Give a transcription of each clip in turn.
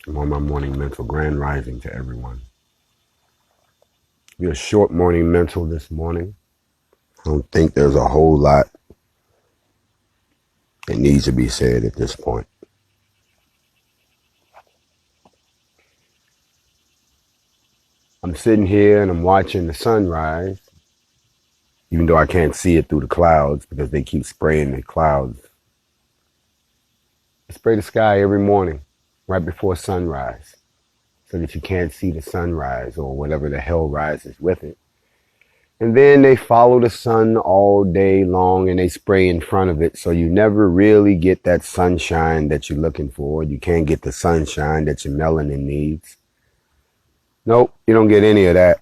I'm on my morning mental. Grand rising to everyone. Be a short morning mental this morning. I don't think there's a whole lot that needs to be said at this point. I'm sitting here and I'm watching the sunrise, even though I can't see it through the clouds because they keep spraying the clouds. I spray the sky every morning right before sunrise so that you can't see the sunrise or whatever the hell rises with it. And then they follow the sun all day long and they spray in front of it. So you never really get that sunshine that you're looking for. You can't get the sunshine that your melanin needs. Nope, you don't get any of that.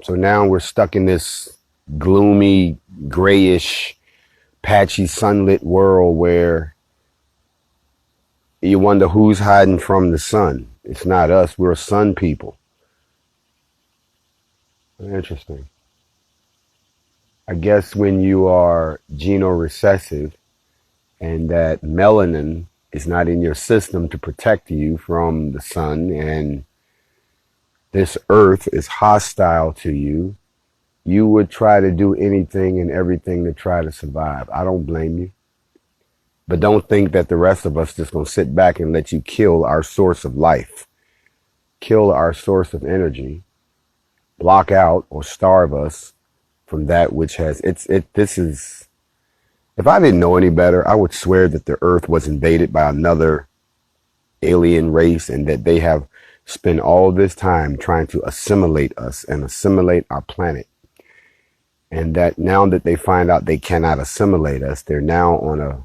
So now we're stuck in this gloomy, grayish, patchy, sunlit world where you wonder who's hiding from the sun. It's not us. We're sun people. Interesting. I guess when you are genorecessive and that melanin is not in your system to protect you from the sun and this earth is hostile to you, you would try to do anything and everything to try to survive. I don't blame you. But don't think that the rest of us just going to sit back and let you kill our source of life, kill our source of energy, block out or starve us from that which has this is, if I didn't know any better, I would swear that the earth was invaded by another alien race and that they have spent all this time trying to assimilate us and assimilate our planet. And that now that they find out they cannot assimilate us, they're now on a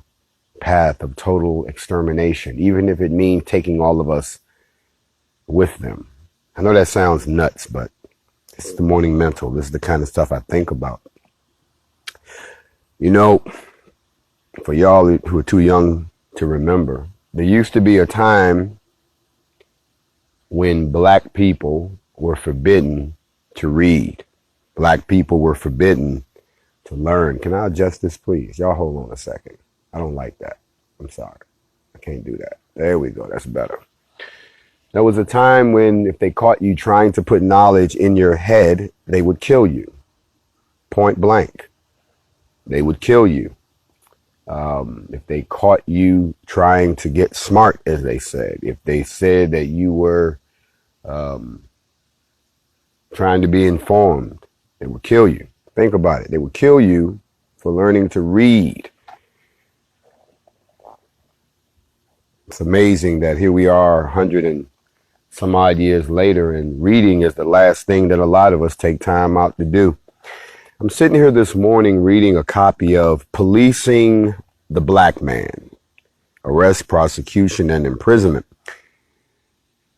path of total extermination, even if it means taking all of us with them. I know that sounds nuts, but it's the morning mental. This is the kind of stuff I think about. You know, for y'all who are too young to remember, there used to be a time when black people were forbidden to read. Black people were forbidden to learn. Can I adjust this, please? Y'all hold on a second. I don't like that. I'm sorry. I can't do that. There we go. That's better. There was a time when if they caught you trying to put knowledge in your head, they would kill you. Point blank. They would kill you. If they caught you trying to get smart, as they said, if they said that you were trying to be informed, they would kill you. Think about it. They would kill you for learning to read. It's amazing that here we are 100 and some odd years later, and reading is the last thing that a lot of us take time out to do. I'm sitting here this morning reading a copy of Policing the Black Man, Arrest, Prosecution, and Imprisonment.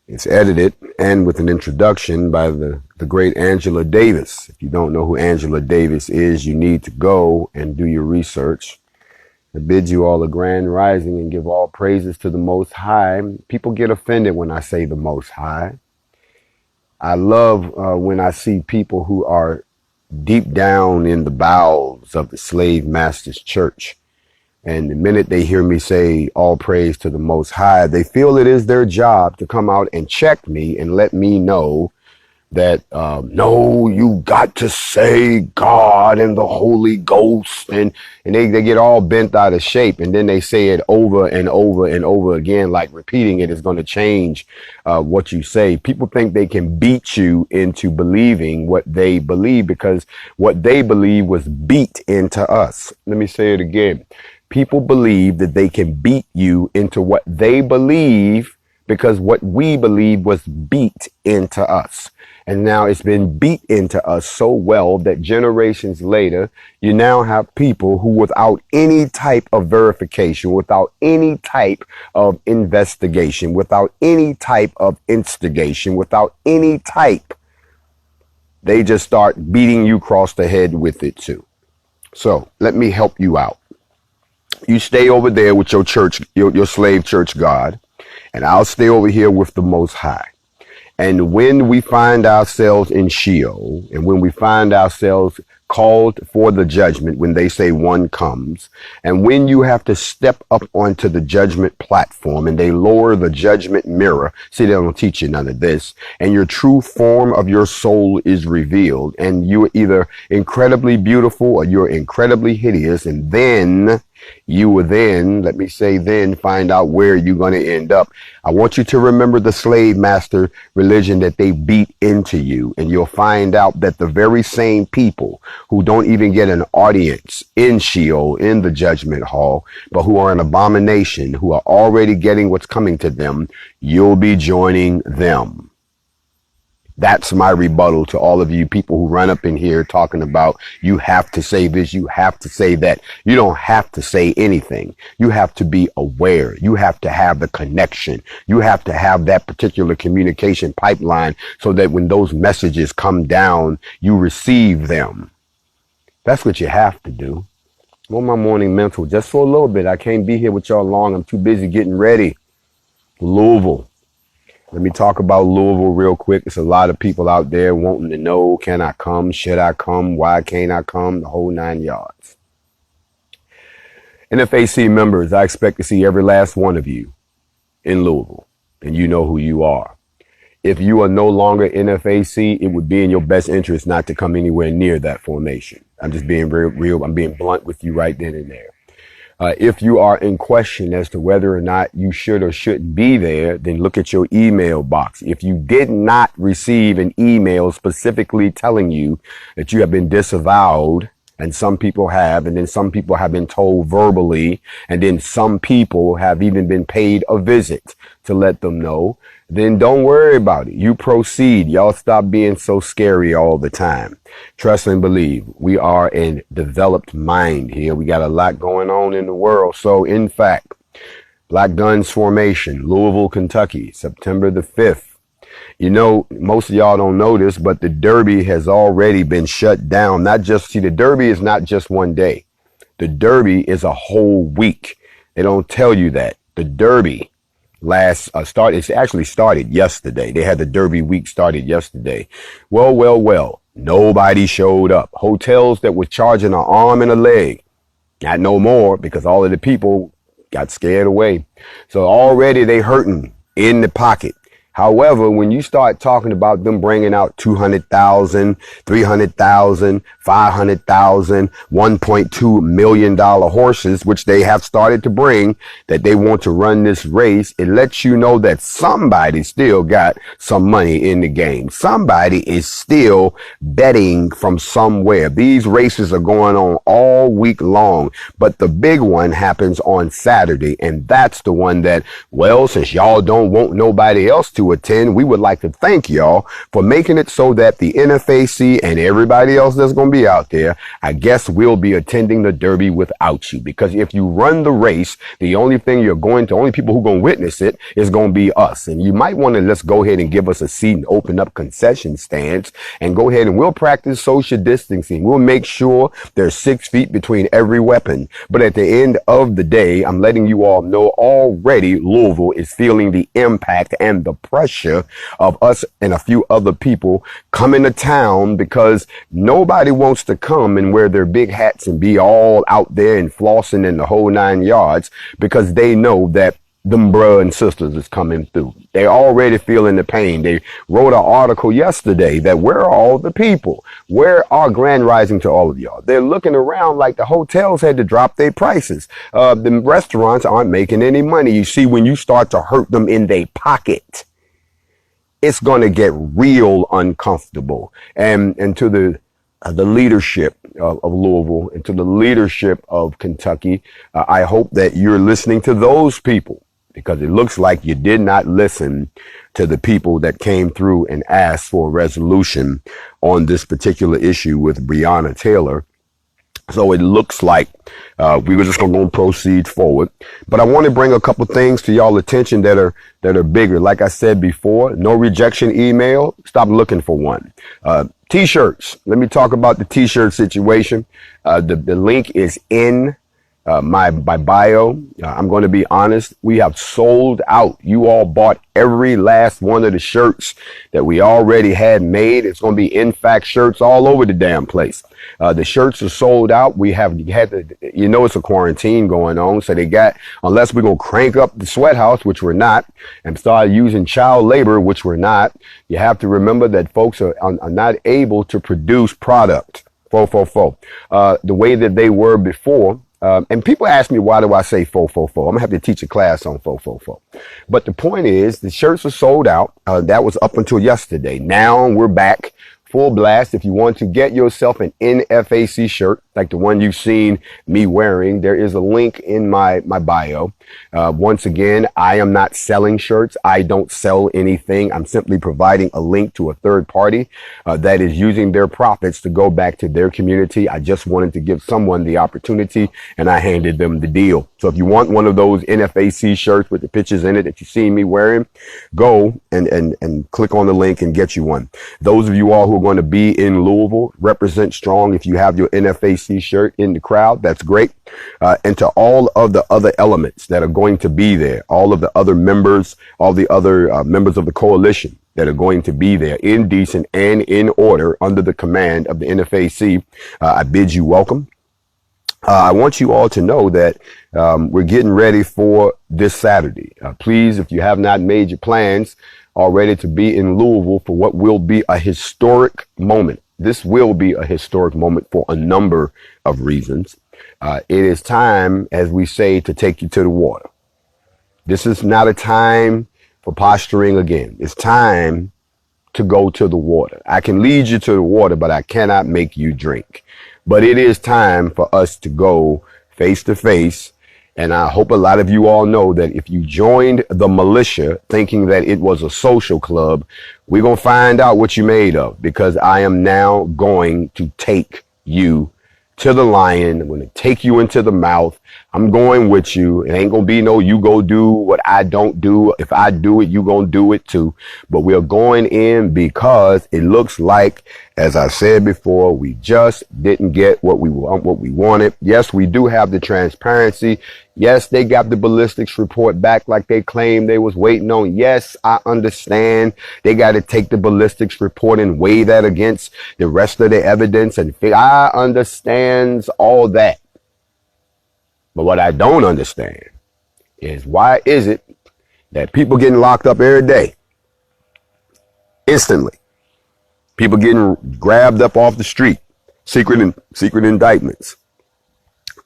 It's edited and with an introduction by the great Angela Davis. If you don't know who Angela Davis is, you need to go and do your research. I bid you all a grand rising and give all praises to the Most High. People get offended when I say the Most High. I love when I see people who are deep down in the bowels of the slave master's church. And the minute they hear me say all praise to the Most High, they feel it is their job to come out and check me and let me know that, no, you got to say God and the Holy Ghost. And they get all bent out of shape. And then they say it over and over and over again, like repeating it is going to change what you say. People think they can beat you into believing what they believe because what they believe was beat into us. Let me say it again. People believe that they can beat you into what they believe because what we believe was beat into us. And now it's been beat into us so well that generations later, you now have people who without any type of verification, without any type of investigation, without any type of instigation, without any type, they just start beating you across the head with it too. So let me help you out. You stay over there with your church, your slave church God, and I'll stay over here with the Most High. And when we find ourselves in Sheol, and when we find ourselves called for the judgment when they say one comes. And when you have to step up onto the judgment platform and they lower the judgment mirror, see, they don't teach you none of this, and your true form of your soul is revealed, and you're either incredibly beautiful or you're incredibly hideous, and then you will then find out where you're going to end up. I want you to remember the slave master religion that they beat into you, and you'll find out that the very same people who don't even get an audience in Sheol, in the judgment hall, but who are an abomination, who are already getting what's coming to them, you'll be joining them. That's my rebuttal to all of you people who run up in here talking about you have to say this, you have to say that. You don't have to say anything. You have to be aware. You have to have the connection. You have to have that particular communication pipeline so that when those messages come down, you receive them. That's what you have to do. I'm on my morning mental just for a little bit. I can't be here with y'all long. I'm too busy getting ready. Louisville. Let me talk about Louisville real quick. There's a lot of people out there wanting to know, can I come? Should I come? Why can't I come? The whole 9 yards. NFAC members, I expect to see every last one of you in Louisville, and you know who you are. If you are no longer NFAC, it would be in your best interest not to come anywhere near that formation. I'm just being real. I'm being blunt with you right then and there. If you are in question as to whether or not you should or shouldn't be there, then look at your email box. If you did not receive an email specifically telling you that you have been disavowed, and some people have, and then some people have been told verbally, and then some people have even been paid a visit to let them know, then don't worry about it. You proceed. Y'all stop being so scary all the time. Trust and believe. We are a developed mind here. We got a lot going on in the world. So, in fact, Black Guns Formation, Louisville, Kentucky, September the 5th. You know, most of y'all don't know this, but the Derby has already been shut down. The Derby is not just one day. The Derby is a whole week. They don't tell you that. The Derby it's actually started yesterday. They had the Derby week started yesterday. Well. Nobody showed up. Hotels that were charging an arm and a leg, not no more, because all of the people got scared away. So already they hurting in the pocket. However, when you start talking about them bringing out 200,000, 300,000, 500,000, $1.2 million horses, which they have started to bring, that they want to run this race, it lets you know that somebody still got some money in the game. Somebody is still betting from somewhere. These races are going on all week long, but the big one happens on Saturday, and that's the one that, well, since y'all don't want nobody else to attend, we would like to thank y'all for making it so that the NFAC and everybody else that's going to be out there, I guess we'll be attending the Derby without you. Because if you run the race, the only people who are going to witness it is going to be us. And you might want to let's go ahead and give us a seat and open up concession stands and go ahead and we'll practice social distancing. We'll make sure there's 6 feet between every weapon. But at the end of the day, I'm letting you all know already Louisville is feeling the impact and the pressure of us and a few other people coming to town, because nobody wants to come and wear their big hats and be all out there and flossing in the whole 9 yards, because they know that them bruh and sisters is coming through. They already feeling the pain. They wrote an article yesterday that where are all the people? Where are Grand Rising to all of y'all? They're looking around like the hotels had to drop their prices. The restaurants aren't making any money. You see, when you start to hurt them in their pocket, it's going to get real uncomfortable. And to the leadership of Louisville and to the leadership of Kentucky, I hope that you're listening to those people, because it looks like you did not listen to the people that came through and asked for a resolution on this particular issue with Breonna Taylor. So it looks like we were just going to proceed forward. But I want to bring a couple things to y'all attention that are bigger. Like I said before, no rejection email. Stop looking for one. T-shirts. Let me talk about the T-shirt situation. The link is in my bio. I'm going to be honest. We have sold out. You all bought every last one of the shirts that we already had made. It's going to be in fact shirts all over the damn place. The shirts are sold out. We have had to, it's a quarantine going on. So they got, unless we're going to crank up the sweat house, which we're not, and start using child labor, which we're not, you have to remember that folks are not able to produce product. The way that they were before. And people ask me, why do I say fo? I'm gonna have to teach a class on fo. But the point is, the shirts are sold out. That was up until yesterday. Now we're back full blast. If you want to get yourself an NFAC shirt, like the one you've seen me wearing, there is a link in my bio. Once again, I am not selling shirts. I don't sell anything. I'm simply providing a link to a third party that is using their profits to go back to their community. I just wanted to give someone the opportunity, and I handed them the deal. So if you want one of those NFAC shirts with the pictures in it that you see me wearing, go and click on the link and get you one. Those of you all who are going to be in Louisville, represent strong. If you have your NFAC shirt in the crowd, that's great. And to all of the other elements that are going to be there, all of the other members, all the other members of the coalition that are going to be there in decent and in order under the command of the NFAC, I bid you welcome. I want you all to know that we're getting ready for this Saturday. Please, if you have not made your plans already to be in Louisville for what will be a historic moment. This will be a historic moment for a number of reasons. It is time, as we say, to take you to the water. This is not a time for posturing again. It's time to go to the water. I can lead you to the water, but I cannot make you drink. But it is time for us to go face to face. And I hope a lot of you all know that if you joined the militia thinking that it was a social club, we're going to find out what you made of, because I am now going to take you to the lion. I'm going to take you into the mouth. I'm going with you. It ain't going to be no, you go do what I don't do. If I do it, you going to do it too. But we're going in because it looks like, as I said before, we just didn't get what we wanted. Yes, we do have the transparency. Yes, they got the ballistics report back like they claimed they was waiting on. Yes, I understand. They got to take the ballistics report and weigh that against the rest of the evidence. And I understand all that. But what I don't understand is, why is it that people getting locked up every day? Instantly. People getting grabbed up off the street. Secret indictments.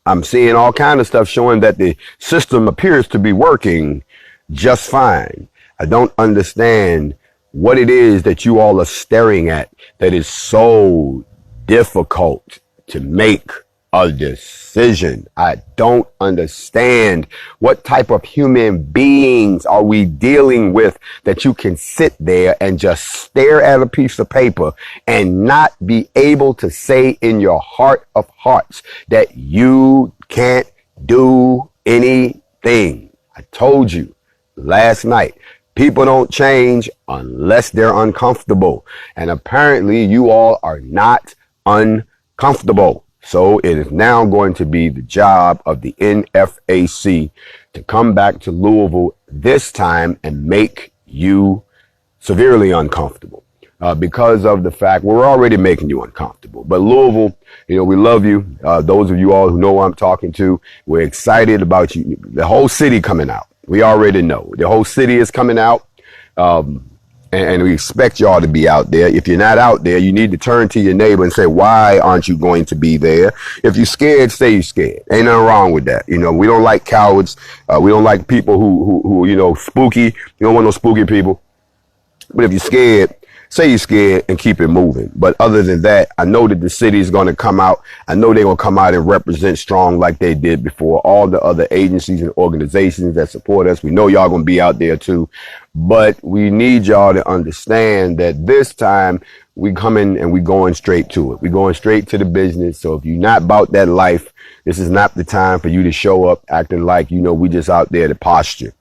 I'm seeing all kind of stuff showing that the system appears to be working just fine. I don't understand what it is that you all are staring at that is so difficult to make a decision. I don't understand what type of human beings are we dealing with that you can sit there and just stare at a piece of paper and not be able to say in your heart of hearts that you can't do anything. I told you last night, people don't change unless they're uncomfortable. And apparently you all are not uncomfortable. So it is now going to be the job of the NFAC to come back to Louisville this time and make you severely uncomfortable because of the fact we're already making you uncomfortable. But Louisville, we love you. Those of you all who know who I'm talking to, we're excited about you. The whole city coming out. We already know the whole city is coming out. And we expect y'all to be out there. If you're not out there, you need to turn to your neighbor and say, why aren't you going to be there? If you're scared, say you're scared. Ain't nothing wrong with that. We don't like cowards. We don't like people who spooky. You don't want no spooky people. But if you're scared, say you're scared and keep it moving. But other than that, I know that the city is going to come out. I know they're going to come out and represent strong like they did before. All the other agencies and organizations that support us, we know y'all going to be out there too. But we need y'all to understand that this time we coming and we going straight to it. We going straight to the business. So if you're not about that life, this is not the time for you to show up acting like, we just out there to posture.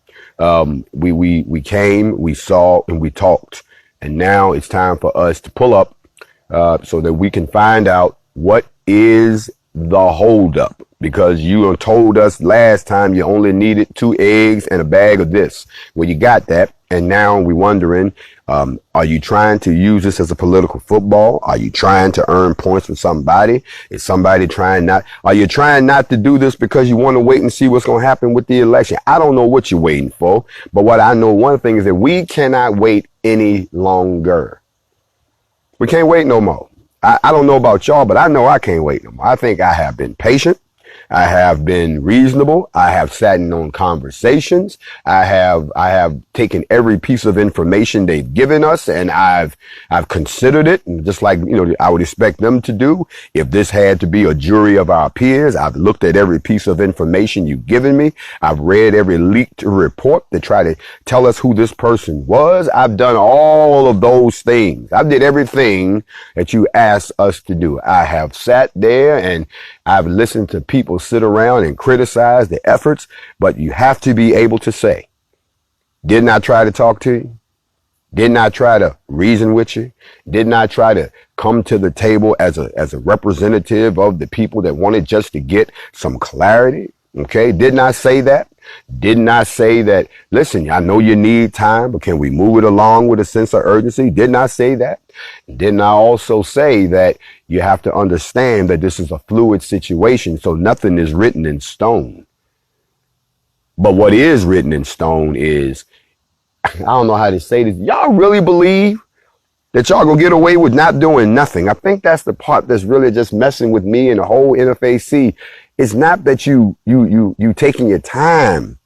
We came, we saw, and we talked. And now it's time for us to pull up so that we can find out what is the holdup. because you told us last time you only needed 2 eggs and a bag of this. Well, you got that. And now we're wondering, are you trying to use this as a political football? Are you trying to earn points with somebody? Is somebody are you trying not to do this because you want to wait and see what's going to happen with the election? I don't know what you're waiting for, but what I know, one thing is that we cannot wait any longer. We can't wait no more. I don't know about y'all, but I know I can't wait no more. I think I have been patient. I have been reasonable. I have sat in on conversations. I have taken every piece of information they've given us, and I've considered it, and just like, I would expect them to do. If this had to be a jury of our peers, I've looked at every piece of information you've given me. I've read every leaked report to try to tell us who this person was. I've done all of those things. I did everything that you asked us to do. I have sat there and I've listened to people sit around and criticize the efforts, but you have to be able to say, didn't I try to talk to you? Didn't I try to reason with you? Didn't I try to come to the table as a representative of the people that wanted just to get some clarity? Okay. Didn't I say that? Didn't I say that, listen, I know you need time, but can we move it along with a sense of urgency? Didn't I say that? Didn't I also say that you have to understand that this is a fluid situation, so nothing is written in stone? But what is written in stone is, I don't know how to say this. Y'all really believe that y'all gonna get away with not doing nothing? I think that's the part that's really just messing with me and the whole NFAC. It's not that you taking your time,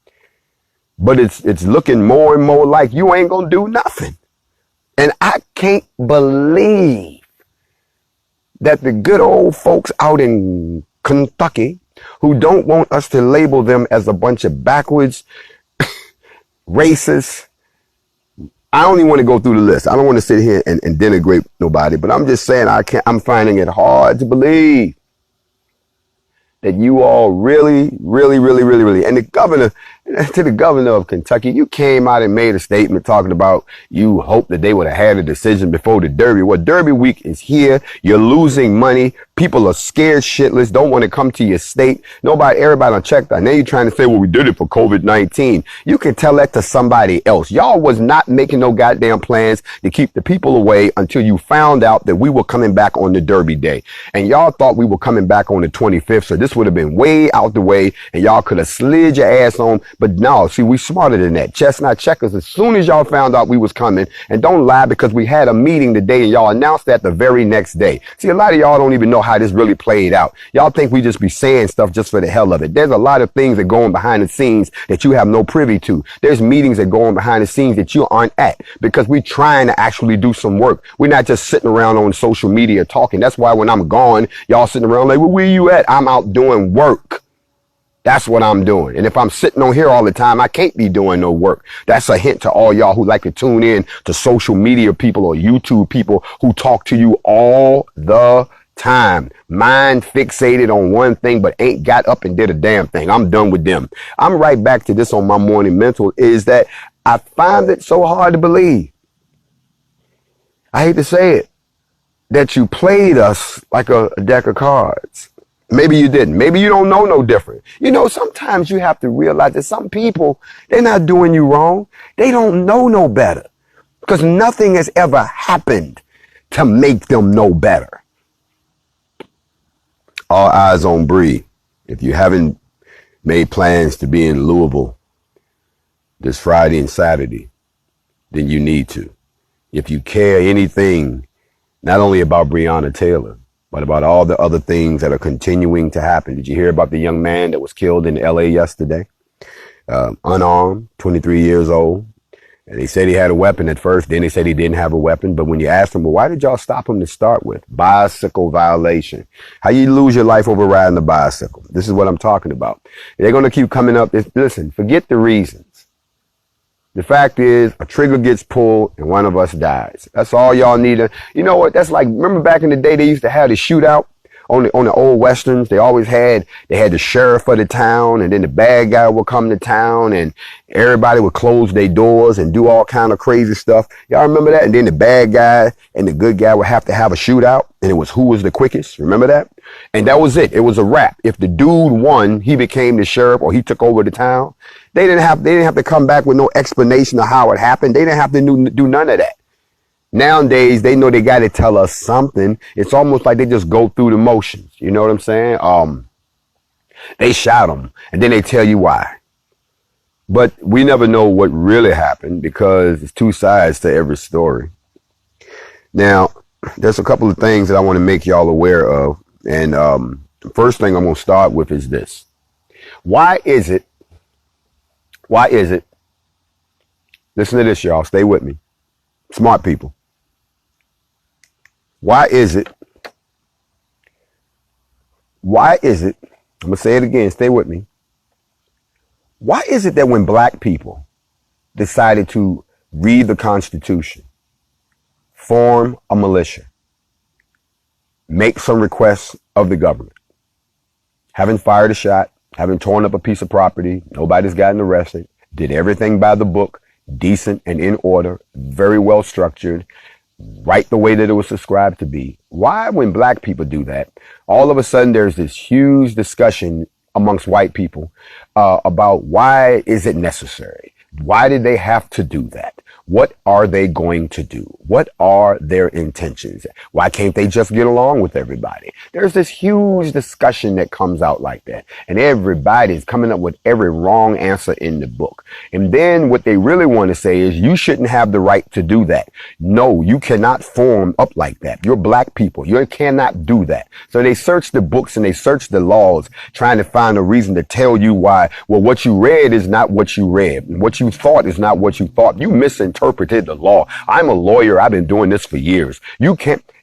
but it's looking more and more like you ain't gonna do nothing. And I can't believe that the good old folks out in Kentucky who don't want us to label them as a bunch of backwards, racist. I don't even want to go through the list. I don't want to sit here and denigrate nobody, but I'm just saying I'm finding it hard to believe that you all really, and to the governor of Kentucky, you came out and made a statement talking about you hope that they would have had a decision before the Derby. Well, Derby week is here. You're losing money. People are scared shitless, don't want to come to your state. Everybody done checked out. Now you're trying to say, well, we did it for COVID-19. You can tell that to somebody else. Y'all was not making no goddamn plans to keep the people away until you found out that we were coming back on the Derby day. And y'all thought we were coming back on the 25th. So this would have been way out the way and y'all could have slid your ass on. But no, see, we smarter than that. Chestnut checkers, as soon as y'all found out we was coming, and don't lie, because we had a meeting today and y'all announced that the very next day. See, a lot of y'all don't even know how this really played out. Y'all think we just be saying stuff just for the hell of it. There's a lot of things that go on behind the scenes that you have no privy to. There's meetings that go on behind the scenes that you aren't at, because we're trying to actually do some work. We're not just sitting around on social media talking. That's why when I'm gone, y'all sitting around like, well, where you at? I'm out doing work. That's what I'm doing. And if I'm sitting on here all the time, I can't be doing no work. That's a hint to all y'all who like to tune in to social media people or YouTube people who talk to you all the time. Mind fixated on one thing, but ain't got up and did a damn thing. I'm done with them. I'm right back to this on my morning mental, is that I find it so hard to believe. I hate to say it, that you played us like a deck of cards. Maybe you didn't. Maybe you don't know no different. Sometimes you have to realize that some people, they're not doing you wrong. They don't know no better, because nothing has ever happened to make them know better. All eyes on Bree. If you haven't made plans to be in Louisville this Friday and Saturday, then you need to. If you care anything, not only about Breonna Taylor, but about all the other things that are continuing to happen. Did you hear about the young man that was killed in LA yesterday? Unarmed, 23 years old. And they said he had a weapon at first. Then they said he didn't have a weapon. But when you asked them, well, why did y'all stop him to start with? Bicycle violation. How you lose your life over riding a bicycle? This is what I'm talking about. They're going to keep coming up. Listen, forget the reasons. The fact is, a trigger gets pulled and one of us dies. That's all y'all need to, you know what? That's like, remember back in the day, they used to have the shootout on the old westerns, they had the sheriff of the town, and then the bad guy would come to town, and everybody would close their doors and do all kind of crazy stuff. Y'all remember that? And then the bad guy and the good guy would have to have a shootout, and it was who was the quickest. Remember that? And that was it. It was a wrap. If the dude won, he became the sheriff or he took over the town. They didn't have to come back with no explanation of how it happened. They didn't have to do none of that. Nowadays, they know they got to tell us something. It's almost like they just go through the motions. You know what I'm saying? They shot him, and then they tell you why. But we never know what really happened because there's two sides to every story. Now, there's a couple of things that I want to make y'all aware of. And the first thing I'm going to start with is this. Why is it? Listen to this, y'all. Stay with me. Smart people. Why is it? I'm going to say it again. Stay with me. Why is it that when black people decided to read the Constitution, form a militia, make some requests of the government, haven't fired a shot, haven't torn up a piece of property, nobody's gotten arrested, did everything by the book, decent and in order, very well structured, right the way that it was prescribed to be. Why, when black people do that, all of a sudden there's this huge discussion amongst white people about why is it necessary? Why did they have to do that? What are they going to do? What are their intentions? Why can't they just get along with everybody? There's this huge discussion that comes out like that. And everybody's coming up with every wrong answer in the book. And then what they really want to say is you shouldn't have the right to do that. No, you cannot form up like that. You're black people. You cannot do that. So they search the books and they search the laws trying to find a reason to tell you why. Well, what you read is not what you read. What you thought is not what you thought. You misinterpreted the law. I'm a lawyer. I've been doing this for years.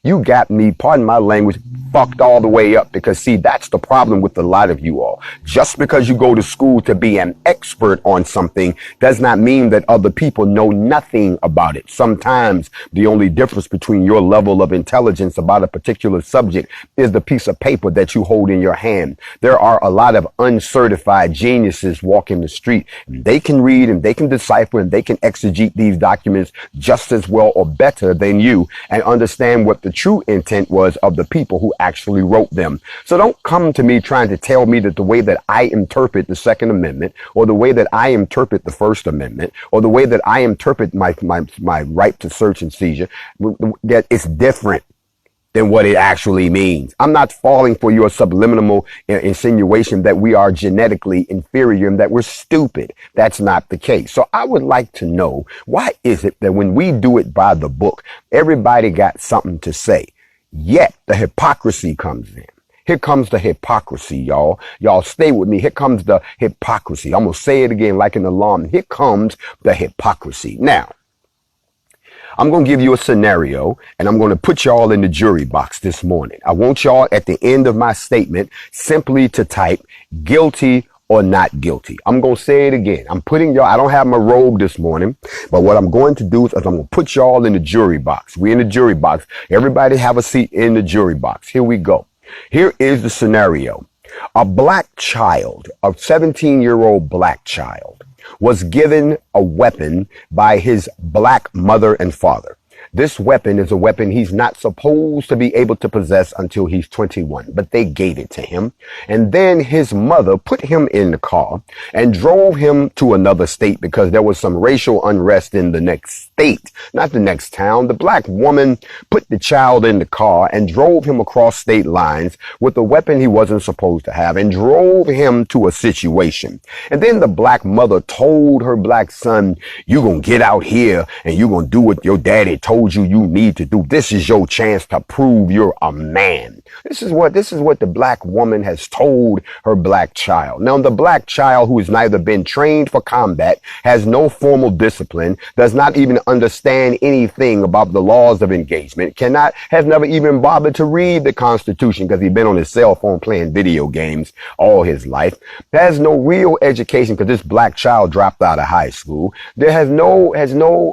You got me, pardon my language, fucked all the way up because, see, that's the problem with a lot of you all. Just because you go to school to be an expert on something does not mean that other people know nothing about it. Sometimes the only difference between your level of intelligence about a particular subject is the piece of paper that you hold in your hand. There are a lot of uncertified geniuses walking the street. They can read and they can decipher and they can exegete these documents just as well or better than you and understand what the true intent was of the people who actually wrote them. So don't come to me trying to tell me that the way that I interpret the Second Amendment or the way that I interpret the First Amendment or the way that I interpret my right to search and seizure, that it's different than what it actually means. I'm not falling for your subliminal insinuation that we are genetically inferior and that we're stupid. That's not the case. So I would like to know, why is it that when we do it by the book, everybody got something to say, yet the hypocrisy comes in? Here comes the hypocrisy, y'all. Y'all stay with me. Here comes the hypocrisy. I'm going to say it again like an alarm. Here comes the hypocrisy. Now, I'm going to give you a scenario and I'm going to put y'all in the jury box this morning. I want y'all at the end of my statement simply to type guilty or not guilty. I'm going to say it again. I'm putting y'all, I don't have my robe this morning, but what I'm going to do is I'm going to put y'all in the jury box. We're in the jury box. Everybody have a seat in the jury box. Here we go. Here is the scenario. A black child, a 17-year-old black child, was given a weapon by his black mother and father. This weapon is a weapon he's not supposed to be able to possess until he's 21, but they gave it to him. And then his mother put him in the car and drove him to another state because there was some racial unrest in the next state, not the next town. The black woman put the child in the car and drove him across state lines with a weapon he wasn't supposed to have and drove him to a situation. And then the black mother told her black son, "You're going to get out here and you're going to do what your daddy told you need to do. This is your chance to prove you're a man." This is what the black woman has told her black child. Now, the black child, who has neither been trained for combat, has no formal discipline, does not even understand anything about the laws of engagement, has never even bothered to read the Constitution because he's been on his cell phone playing video games all his life, has no real education because this black child dropped out of high school. There has no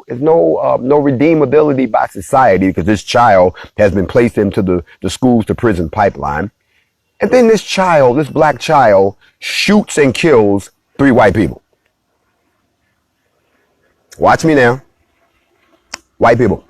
redeemability by society because this child has been placed into the schools to prison pipeline. And then this child, this black child, shoots and kills 3 white people. Watch me now. White people.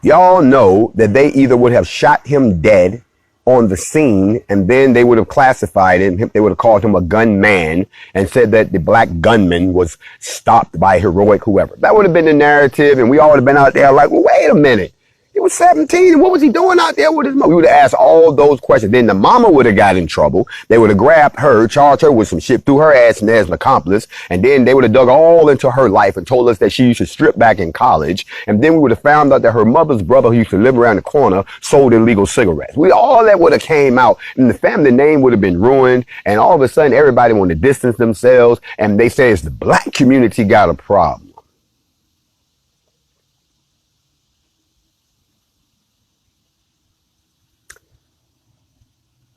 Y'all know that they either would have shot him dead on the scene, and then they would have classified him, they would have called him a gunman and said that the black gunman was stopped by heroic whoever. That would have been the narrative, and we all would have been out there like, well, wait a minute. He was 17, and what was he doing out there with his mom? We would have asked all those questions. Then the mama would have got in trouble. They would have grabbed her, charged her with some shit, threw her ass in there as an accomplice, and then they would have dug all into her life and told us that she used to strip back in college. And then we would have found out that her mother's brother, who used to live around the corner, sold illegal cigarettes. All that would have came out, and the family name would have been ruined, and all of a sudden everybody wanted to distance themselves, and they say it's the black community got a problem.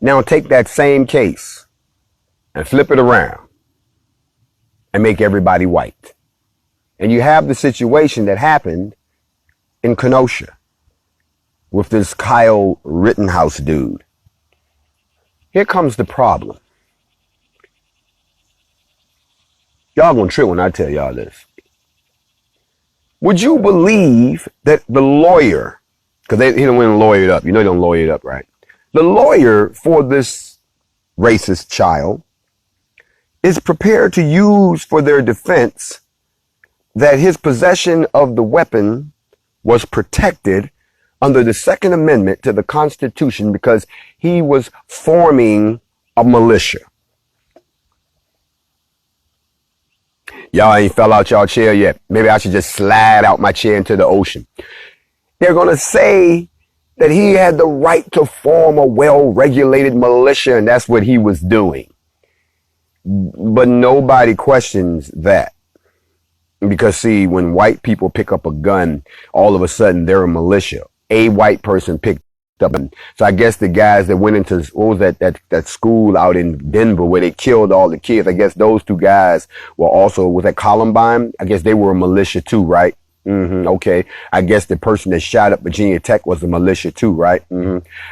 Now take that same case and flip it around and make everybody white. And you have the situation that happened in Kenosha with this Kyle Rittenhouse dude. Here comes the problem. Y'all gonna trip when I tell y'all this. Would you believe that the lawyer, because he don't want to lawyer it up. You know he don't lawyer it up, right? The lawyer for this racist child is prepared to use for their defense that his possession of the weapon was protected under the Second Amendment to the Constitution because he was forming a militia. Y'all ain't fell out y'all chair yet. Maybe I should just slide out my chair into the ocean. They're going to say that he had the right to form a well-regulated militia, and that's what he was doing. But nobody questions that. Because, see, when white people pick up a gun, all of a sudden they're a militia. A white person picked up. So I guess the guys that went into, what was that school out in Denver where they killed all the kids, I guess those 2 guys were also, was that Columbine? I guess they were a militia too, right? Okay. I guess the person that shot up Virginia Tech was a militia too, right?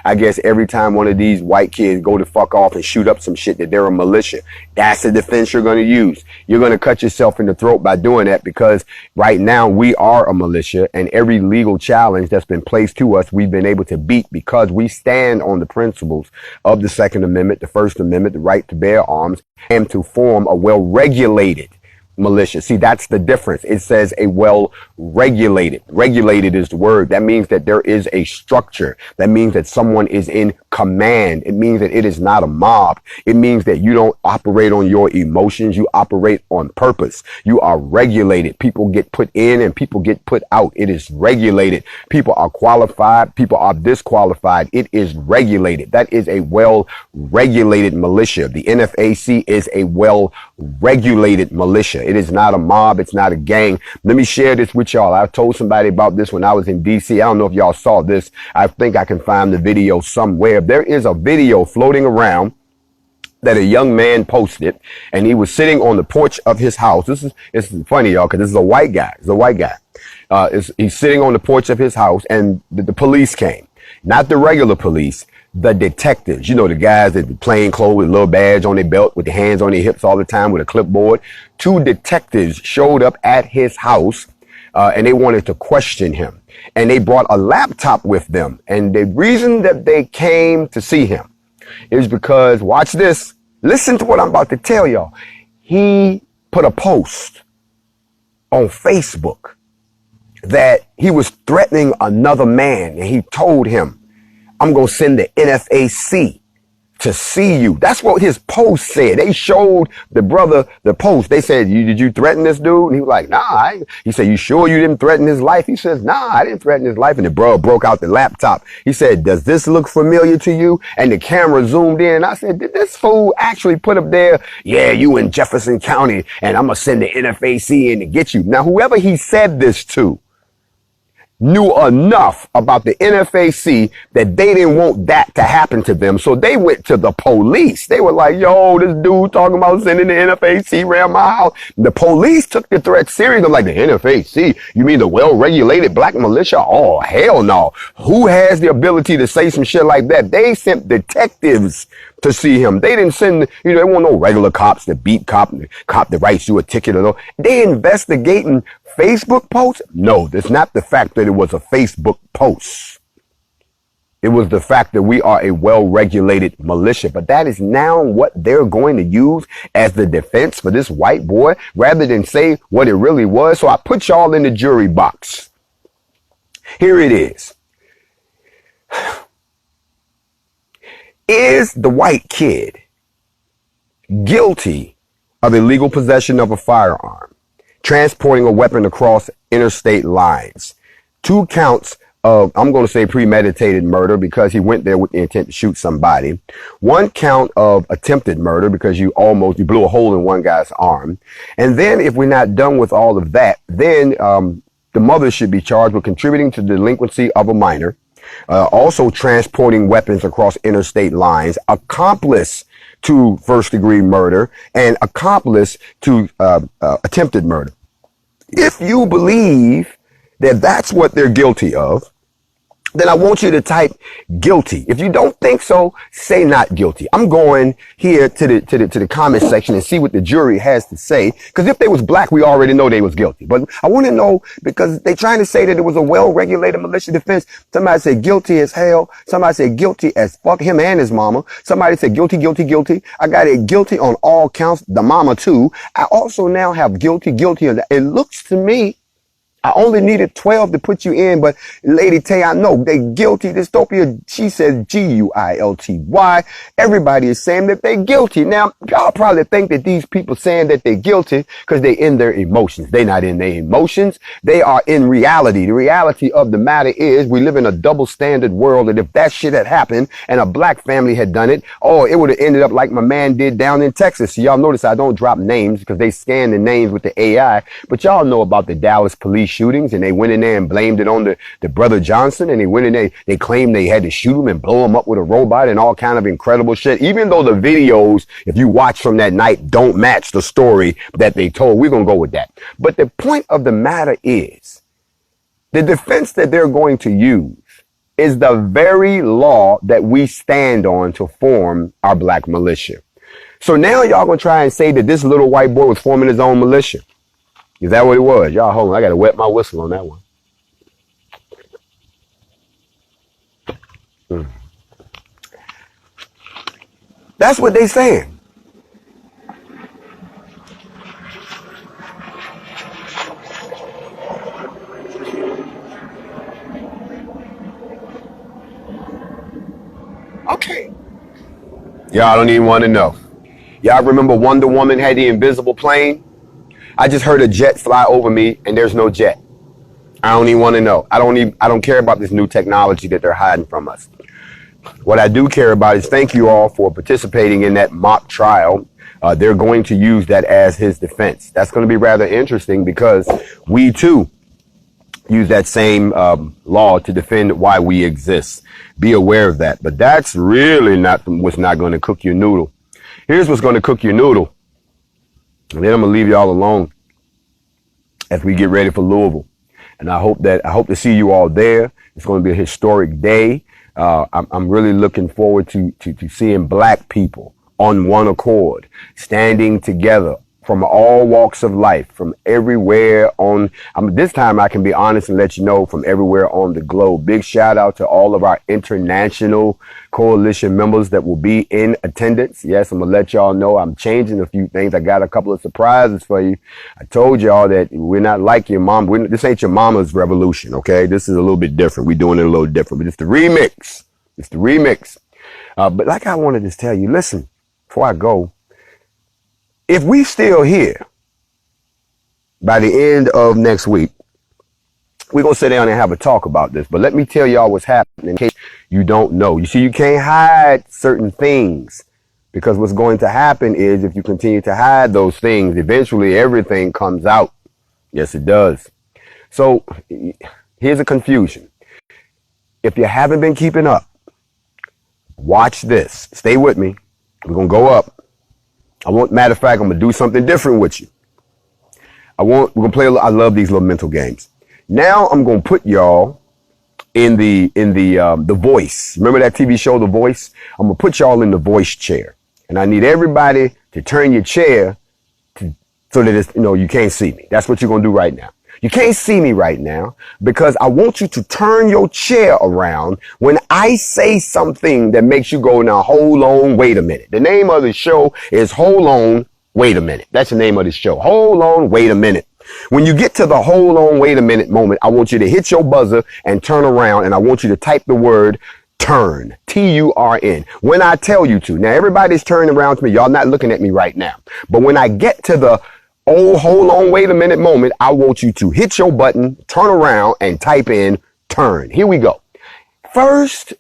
I guess every time one of these white kids go to fuck off and shoot up some shit that they're a militia. That's the defense you're going to use. You're going to cut yourself in the throat by doing that because right now we are a militia, and every legal challenge that's been placed to us, we've been able to beat because we stand on the principles of the Second Amendment, the First Amendment, the right to bear arms, and to form a well-regulated militia. See, that's the difference. It says a well-regulated. Regulated is the word. That means that there is a structure. That means that someone is in command. It means that it is not a mob. It means that you don't operate on your emotions. You operate on purpose. You are regulated. People get put in and people get put out. It is regulated. People are qualified. People are disqualified. It is regulated. That is a well-regulated militia. The NFAC is a well-regulated militia. It is not a mob. It's not a gang. Let me share this with y'all. I told somebody about this when I was in DC. I don't know if y'all saw this. I think I can find the video somewhere. There is a video floating around that a young man posted, and he was sitting on the porch of his house. It's funny, y'all, because this is a white guy. It's a white guy. He's sitting on the porch of his house, and the police came. Not the regular police, the detectives. You know, the guys that plain clothes with a little badge on their belt, with their hands on their hips all the time with a clipboard. 2 detectives showed up at his house, and they wanted to question him. And they brought a laptop with them. And the reason that they came to see him is because, watch this, listen to what I'm about to tell y'all. He put a post on Facebook that he was threatening another man, and he told him, I'm going to send the NFAC to see you. That's what his post said. They showed the brother the post. They said, did you threaten this dude? And he was like, nah. He said, you sure you didn't threaten his life? He says, nah, I didn't threaten his life. And the bro broke out the laptop. He said, does this look familiar to you? And the camera zoomed in. I said, did this fool actually put up there? Yeah, you in Jefferson County, and I'm going to send the NFAC in to get you. Now, whoever he said this to, knew enough about the NFAC that they didn't want that to happen to them. So they went to the police. They were like, yo, this dude talking about sending the NFAC around my house. The police took the threat serious. I'm like, the NFAC? You mean the well-regulated black militia? Oh, hell no. Who has the ability to say some shit like that? They sent detectives to see him. They didn't send, they weren't no regular cops, the beat cop, the cop that writes you a ticket or no. They investigating Facebook posts? No, it's not the fact that it was a Facebook post. It was the fact that we are a well-regulated militia. But that is now what they're going to use as the defense for this white boy rather than say what it really was. So I put y'all in the jury box. Here it is. Is the white kid guilty of illegal possession of a firearm, transporting a weapon across interstate lines? 2 counts of, I'm going to say premeditated murder because he went there with the intent to shoot somebody. 1 count of attempted murder because you blew a hole in one guy's arm. And then if we're not done with all of that, then the mother should be charged with contributing to the delinquency of a minor. Also transporting weapons across interstate lines, accomplice to first-degree murder, and accomplice to attempted murder. If you believe that that's what they're guilty of, then I want you to type guilty. If you don't think so, say not guilty. I'm going here to the comment section and see what the jury has to say. Because if they was black, we already know they was guilty. But I want to know because they trying to say that it was a well-regulated militia defense. Somebody said guilty as hell. Somebody said guilty as fuck him and his mama. Somebody said guilty, guilty, guilty. I got it guilty on all counts. The mama too. I also now have guilty, guilty. It looks to me, I only needed 12 to put you in, but Lady Tay, I know they guilty. Dystopia, she says G-U-I-L-T-Y. Everybody is saying that they're guilty. Now, y'all probably think that these people saying that they're guilty because they in their emotions. They not in their emotions. They are in reality. The reality of the matter is we live in a double standard world, and if that shit had happened and a black family had done it, oh, it would have ended up like my man did down in Texas. So y'all notice I don't drop names because they scan the names with the AI, but y'all know about the Dallas police shootings, and they went in there and blamed it on the brother Johnson, and they went in there, they claimed they had to shoot him and blow him up with a robot and all kind of incredible shit. Even though the videos, if you watch from that night, don't match the story that they told, we're going to go with that. But the point of the matter is, the defense that they're going to use is the very law that we stand on to form our black militia. So now y'all going to try and say that this little white boy was forming his own militia. Is that what it was? Y'all hold on. I got to wet my whistle on that one. That's what they saying. Okay. Y'all don't even want to know. Y'all remember Wonder Woman had the invisible plane? I just heard a jet fly over me and there's no jet. I don't even want to know. I don't care about this new technology that they're hiding from us. What I do care about is thank you all for participating in that mock trial. They're going to use that as his defense. That's going to be rather interesting because we too use that same law to defend why we exist. Be aware of that. But that's really not what's not going to cook your noodle. Here's what's going to cook your noodle. And then I'm going to leave y'all alone as we get ready for Louisville. And I hope to see you all there. It's going to be a historic day. I'm really looking forward to seeing black people on one accord, standing together from all walks of life, from everywhere on, this time I can be honest and let you know, from everywhere on the globe. Big shout out to all of our international coalition members that will be in attendance. Yes, I'm going to let y'all know I'm changing a few things. I got a couple of surprises for you. I told y'all that we're not like your mom. This ain't your mama's revolution, okay? This is a little bit different. We're doing it a little different, but it's the remix. It's the remix. But like I wanted to tell you, listen, before I go, if we still here by the end of next week, we're going to sit down and have a talk about this. But let me tell y'all what's happening in case you don't know. You see, you can't hide certain things because what's going to happen is if you continue to hide those things, eventually everything comes out. Yes, it does. So Here's a confusion. If you haven't been keeping up, watch this. Stay with me. We're going to go up. Matter of fact, I'm going to do something different with you. We're going to play, I love these little mental games. Now I'm going to put y'all in the Voice. Remember that TV show, The Voice? I'm going to put y'all in the voice chair. And I need everybody to turn your chair so that it's, you can't see me. That's what you're going to do right now. You can't see me right now because I want you to turn your chair around when I say something that makes you go, now hold on, wait a minute. The name of the show is Hold On, Wait a Minute. That's the name of the show. Hold on, wait a minute. When you get to the hold on, wait a minute moment, I want you to hit your buzzer and turn around, and I want you to type the word turn, T-U-R-N, when I tell you to. Now, everybody's turning around to me. Y'all not looking at me right now. But when I get to the hold on, wait a minute moment, I want you to hit your button, turn around, and type in turn. Here we go. First,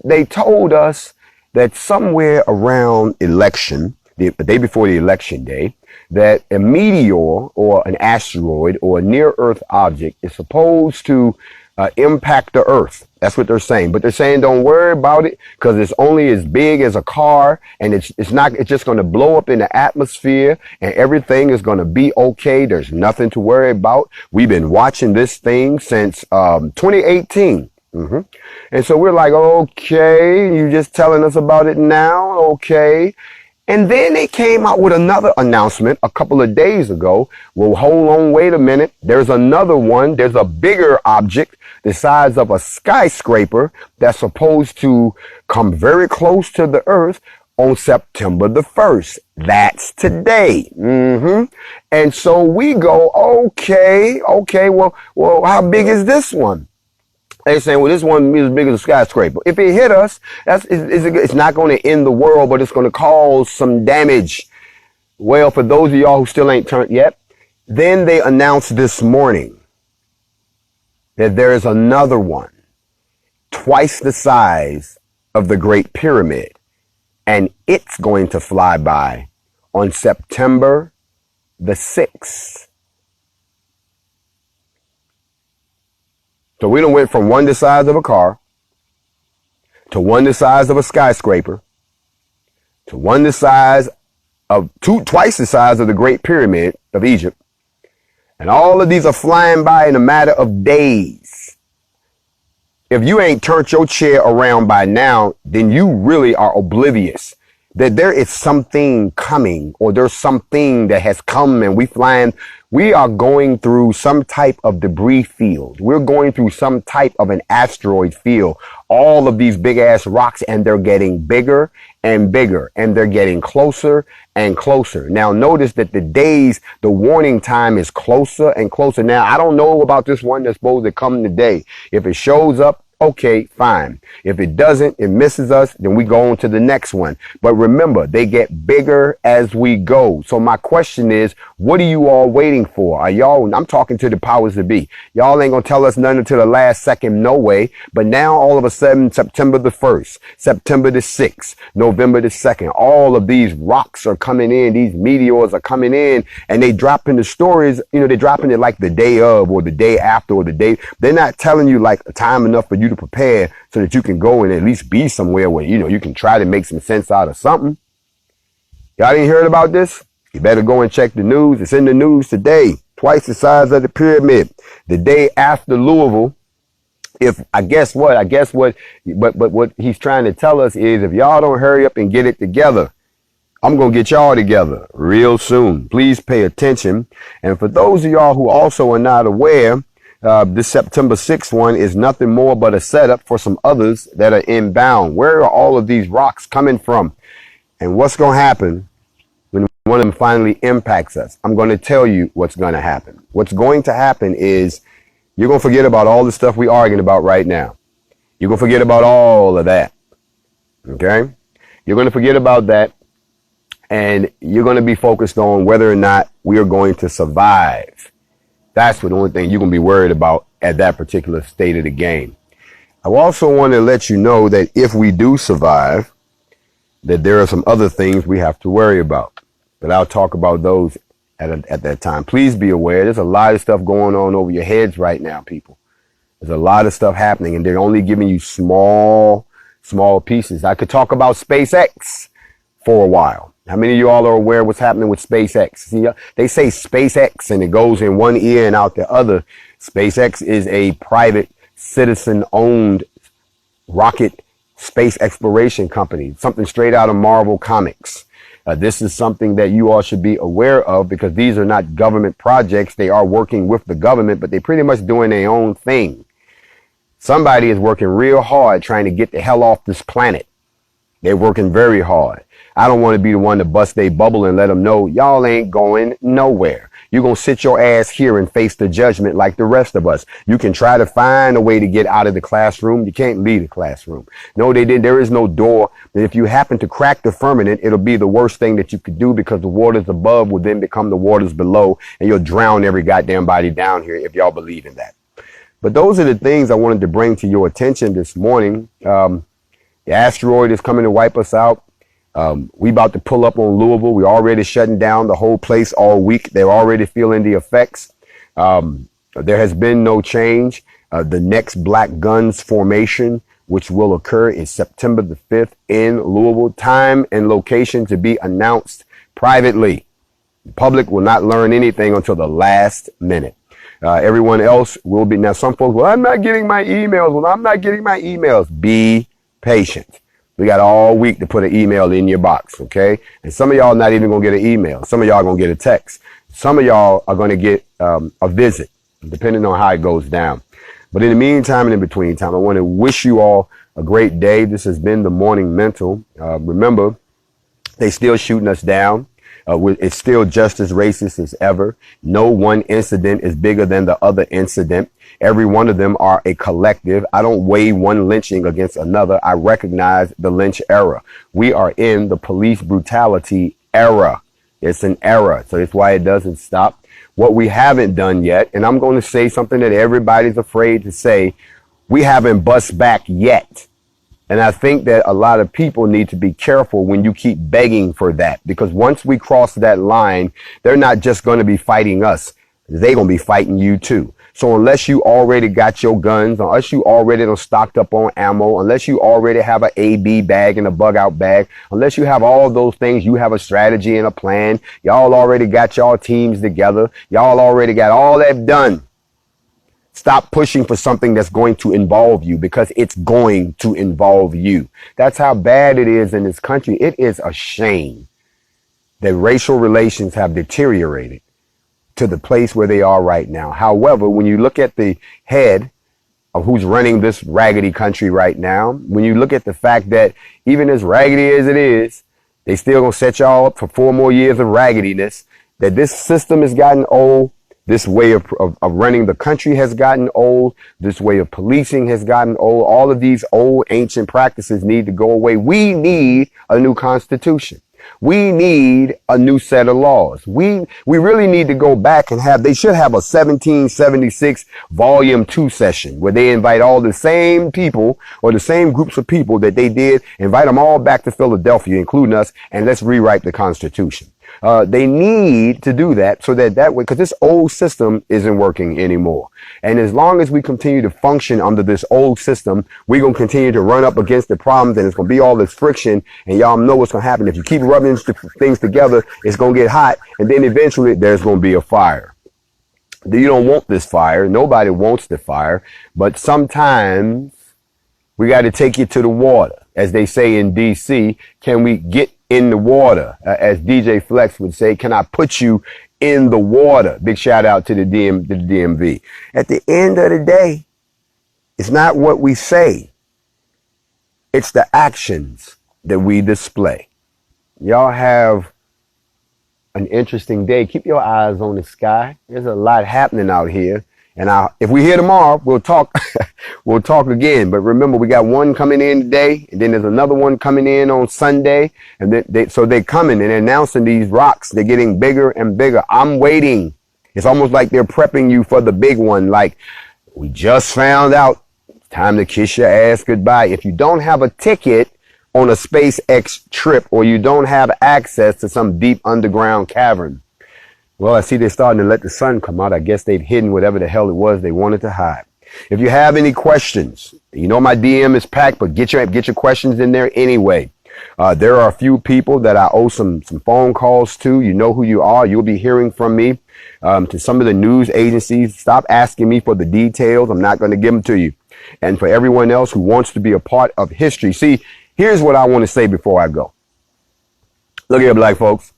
they told us that somewhere around election, the day before the election day, that a meteor or an asteroid or a near-Earth object is supposed to impact the Earth. That's what they're saying. But they're saying don't worry about it because it's only as big as a car, and it's just going to blow up in the atmosphere, and everything is going to be okay. There's nothing to worry about. We've been watching this thing since 2018. And so we're like, okay, you just telling us about it now? Okay. And then they came out with another announcement a couple of days ago. Well, hold on, wait a minute. There's another one. There's a bigger object the size of a skyscraper that's supposed to come very close to the Earth on September the 1st. That's today. And so we go, okay, well, how big is this one? They're saying, well, this one is as big as a skyscraper. If it hit us, it's not going to end the world, but it's going to cause some damage. Well, for those of y'all who still ain't turned yet, then they announced this morning that there is another one, twice the size of the Great Pyramid, and it's going to fly by on September the 6th. So we done went from one the size of a car to one the size of a skyscraper to one the size of twice the size of the Great Pyramid of Egypt. And all of these are flying by in a matter of days. If you ain't turned your chair around by now, then you really are oblivious that there is something coming, or there's something that has come, and we are going through some type of debris field. We're going through some type of an asteroid field. All of these big ass rocks, and they're getting bigger and bigger, and they're getting closer and closer. Now notice that the warning time is closer and closer. Now, I don't know about this one that's supposed to come today. If it shows up, okay, fine. If it doesn't, it misses us, then we go on to the next one. But remember, they get bigger as we go. So my question is, what are you all waiting for? I'm talking to the powers that be. Y'all ain't gonna tell us nothing until the last second, no way. But now all of a sudden, September the 1st, September the 6th, November the 2nd, all of these rocks are coming in, these meteors are coming in, and they dropping the stories, they're dropping it like the day of, or the day after, or the day. They're not telling you like time enough for you to prepare so that you can go and at least be somewhere where, you can try to make some sense out of something. Y'all ain't heard about this? You better go and check the news. It's in the news today. Twice the size of the pyramid. The day after Louisville. But what he's trying to tell us is if y'all don't hurry up and get it together, I'm going to get y'all together real soon. Please pay attention. And for those of y'all who also are not aware, this September 6th one is nothing more but a setup for some others that are inbound. Where are all of these rocks coming from? And what's going to happen when one of them finally impacts us? I'm going to tell you what's going to happen. What's going to happen is you're going to forget about all the stuff we're arguing about right now. You're going to forget about all of that. Okay? You're going to forget about that. And you're going to be focused on whether or not we are going to survive. That's the only thing you're going to be worried about at that particular state of the game. I also want to let you know that if we do survive, that there are some other things we have to worry about. But I'll talk about those at that time. Please be aware. There's a lot of stuff going on over your heads right now, people. There's a lot of stuff happening, and they're only giving you small pieces. I could talk about SpaceX for a while. How many of you all are aware of what's happening with SpaceX? See, they say SpaceX and it goes in one ear and out the other. SpaceX is a private citizen-owned rocket space exploration company, something straight out of Marvel Comics. This is something that you all should be aware of because these are not government projects. They are working with the government, but they're pretty much doing their own thing. Somebody is working real hard trying to get the hell off this planet. They're working very hard. I don't want to be the one to bust their bubble and let them know y'all ain't going nowhere. You're going to sit your ass here and face the judgment like the rest of us. You can try to find a way to get out of the classroom. You can't leave the classroom. No, they did. There is no door. And if you happen to crack the firmament, it'll be the worst thing that you could do because the waters above will then become the waters below and you'll drown every goddamn body down here if y'all believe in that. But those are the things I wanted to bring to your attention this morning. The asteroid is coming to wipe us out. We about to pull up on Louisville. We're already shutting down the whole place all week. They're already feeling the effects. There has been no change. The next Black Guns formation, which will occur, is September the 5th in Louisville. Time and location to be announced privately. The public will not learn anything until the last minute. Everyone else will be. Now, some folks, well, I'm not getting my emails. Well, I'm not getting my emails. Be patient. We got all week to put an email in your box, okay? And some of y'all not even going to get an email. Some of y'all are going to get a text. Some of y'all are going to get a visit, depending on how it goes down. But in the meantime and in between time, I want to wish you all a great day. This has been the Morning Mental. Remember, they still shooting us down. It's still just as racist as ever. No one incident is bigger than the other incident. Every one of them are a collective. I don't weigh one lynching against another. I recognize the lynch era. We are in the police brutality era. It's an era. So that's why it doesn't stop. What we haven't done yet, and I'm going to say something that everybody's afraid to say, we haven't bust back yet. And I think that a lot of people need to be careful when you keep begging for that, because once we cross that line, they're not just going to be fighting us. They're going to be fighting you too. So unless you already got your guns, unless you already done stocked up on ammo, unless you already have an AB bag and a bug out bag, unless you have all those things, you have a strategy and a plan. Y'all already got y'all teams together. Y'all already got all that done. Stop pushing for something that's going to involve you, because it's going to involve you. That's how bad it is in this country. It is a shame that racial relations have deteriorated to the place where they are right now. However, when you look at the head of who's running this raggedy country right now, when you look at the fact that even as raggedy as it is, they still gonna set y'all up for 4 more years of raggediness, that this system has gotten old. This way of running the country has gotten old. This way of policing has gotten old. All of these old ancient practices need to go away. We need a new constitution. We need a new set of laws. We really need to go back and they should have a 1776 volume 2 session where they invite all the same people or the same groups of people that they did, invite them all back to Philadelphia, including us, and let's rewrite the Constitution. They need to do that so that way, because this old system isn't working anymore. And as long as we continue to function under this old system, we're going to continue to run up against the problems, and it's going to be all this friction. And y'all know what's going to happen. If you keep rubbing things together, it's going to get hot. And then eventually there's going to be a fire. You don't want this fire. Nobody wants the fire. But sometimes we got to take you to the water. As they say in D.C., can we get in the water? As DJ Flex would say, can I put you in the water? Big shout out to the DMV. At the end of the day, it's not what we say. It's the actions that we display. Y'all have an interesting day. Keep your eyes on the sky. There's a lot happening out here. And if we're here tomorrow, we'll talk. We'll talk again. But remember, we got one coming in today, and then there's another one coming in on Sunday. And so they're coming and they're announcing these rocks. They're getting bigger and bigger. I'm waiting. It's almost like they're prepping you for the big one. Like, we just found out. It's time to kiss your ass goodbye. If you don't have a ticket on a SpaceX trip, or you don't have access to some deep underground cavern, well, I see they're starting to let the sun come out. I guess they've hidden whatever the hell it was they wanted to hide. If you have any questions, you know my DM is packed, but get your questions in there anyway. There are a few people that I owe some phone calls to. You know who you are. You'll be hearing from me. To some of the news agencies, stop asking me for the details. I'm not going to give them to you. And for everyone else who wants to be a part of history, see, here's what I want to say before I go. Look here, black folks.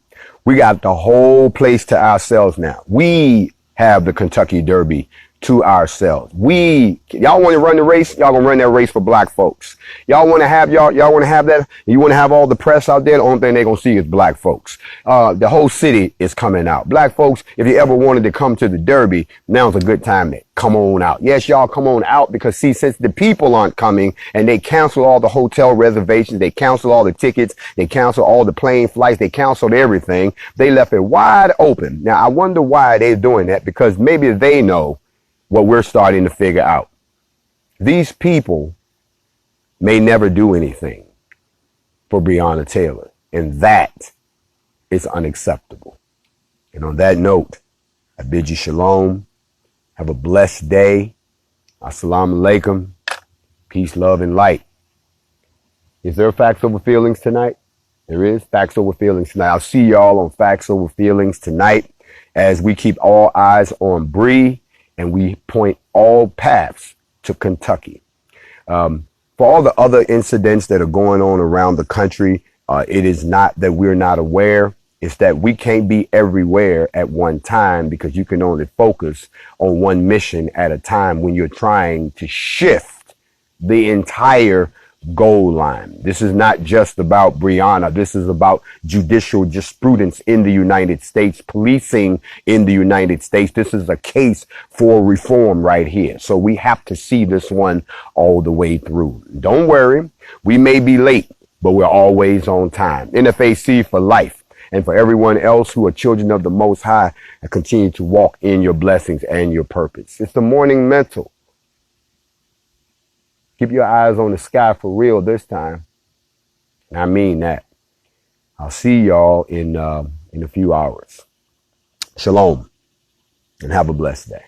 We got the whole place to ourselves now. We have the Kentucky Derby to ourselves. Y'all want to run the race? Y'all gonna run that race for black folks. Y'all want to have that? You want to have all the press out there? The only thing they gonna see is black folks. The whole city is coming out. Black folks, if you ever wanted to come to the Derby, now's a good time to come on out. Yes, y'all come on out, because see, since the people aren't coming and they cancel all the hotel reservations, they cancel all the tickets, they cancel all the plane flights, they canceled everything. They left it wide open. Now, I wonder why they're doing that, because maybe they know what we're starting to figure out. These people may never do anything for Breonna Taylor, and that is unacceptable. And on that note, I bid you shalom. Have a blessed day. Assalamu alaikum. Peace, love, and light. Is there Facts Over Feelings tonight? There is Facts Over Feelings tonight. I'll see y'all on Facts Over Feelings tonight as we keep all eyes on Bree and we point all paths to Kentucky. For all the other incidents that are going on around the country, it is not that we're not aware. It's that we can't be everywhere at one time, because you can only focus on one mission at a time when you're trying to shift the entire goal line. This is not just about Breonna. This is about judicial jurisprudence in the United States, policing in the United States. This is a case for reform right here. So we have to see this one all the way through. Don't worry. We may be late, but we're always on time. NFAC for life. And for everyone else who are children of the Most High, and continue to walk in your blessings and your purpose. It's the morning mental. Keep your eyes on the sky for real this time. And I mean that. I'll see y'all in a few hours. Shalom, and have a blessed day.